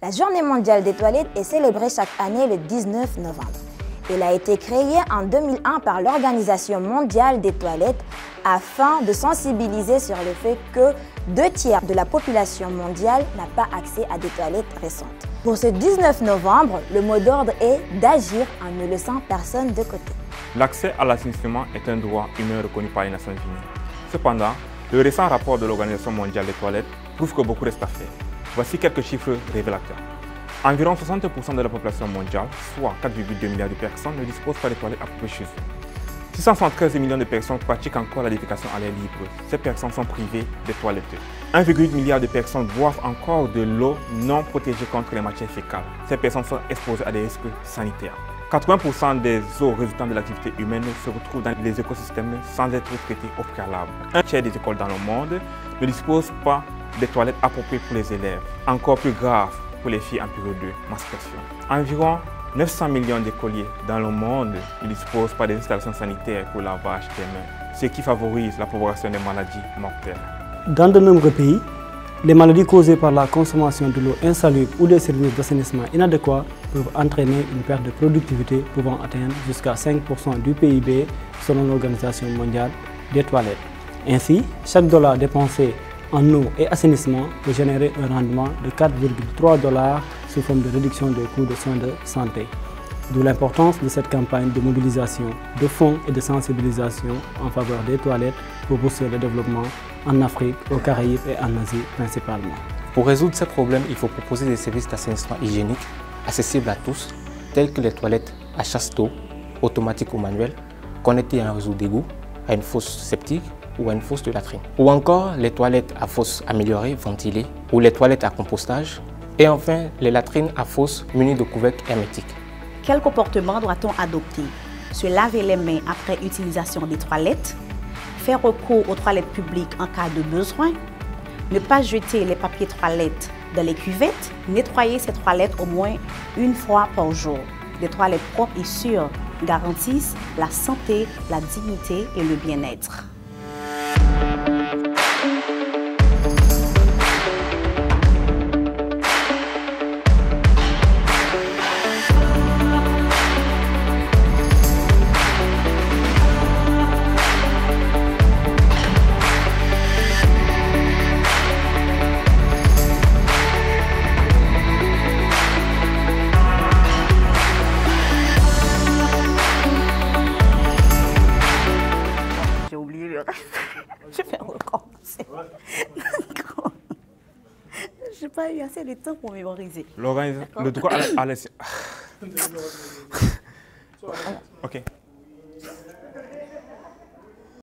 La Journée mondiale des toilettes est célébrée chaque année le 19 novembre. Elle a été créée en 2001 par l'Organisation mondiale des toilettes afin de sensibiliser sur le fait que 2/3 de la population mondiale n'a pas accès à des toilettes récentes. Pour ce 19 novembre, le mot d'ordre est d'agir en ne laissant personne de côté. L'accès à l'assainissement est un droit humain reconnu par les Nations Unies. Cependant, le récent rapport de l'Organisation mondiale des toilettes prouve que beaucoup reste à faire. Voici quelques chiffres révélateurs. Environ 60% de la population mondiale, soit 4,2 milliards de personnes, ne disposent pas de toilettes appropriées chez eux. 673 millions de personnes pratiquent encore la défécation à l'air libre. Ces personnes sont privées des toilettes. 1,8 milliard de personnes boivent encore de l'eau non protégée contre les matières fécales. Ces personnes sont exposées à des risques sanitaires. 80% des eaux résultant de l'activité humaine se retrouvent dans les écosystèmes sans être traitées au préalable. 1/3 des écoles dans le monde ne disposent pas des toilettes appropriées pour les élèves. Encore plus grave pour les filles en période de menstruation. Environ 900 millions d'écoliers dans le monde ne disposent pas des installations sanitaires pour lavage des mains, ce qui favorise la propagation des maladies mortelles. Dans de nombreux pays, les maladies causées par la consommation de l'eau insalubre ou des services d'assainissement inadéquats peuvent entraîner une perte de productivité pouvant atteindre jusqu'à 5% du PIB selon l'Organisation mondiale des toilettes. Ainsi, chaque dollar dépensé en eau et assainissement peut générer un rendement de 4,3 $ sous forme de réduction des coûts de soins de santé. D'où l'importance de cette campagne de mobilisation de fonds et de sensibilisation en faveur des toilettes pour booster le développement en Afrique, aux Caraïbes et en Asie principalement. Pour résoudre ces problèmes, il faut proposer des services d'assainissement hygiénique accessibles à tous, tels que les toilettes à chasse d'eau, automatiques ou manuelles, connectées à un réseau d'égout, à une fosse septique ou à une fosse de latrine. Ou encore les toilettes à fosse améliorée, ventilées, ou les toilettes à compostage. Et enfin, les latrines à fosse munies de couvercles hermétiques. Quel comportement doit-on adopter? Se laver les mains après utilisation des toilettes, faire recours aux toilettes publiques en cas de besoin, ne pas jeter les papiers toilettes dans les cuvettes, nettoyer ces toilettes au moins une fois par jour. Des toilettes propres et sûres garantissent la santé, la dignité et le bien-être. Je vais recommencer. Je n'ai pas eu assez de temps pour mémoriser. Le droit à la... Ok.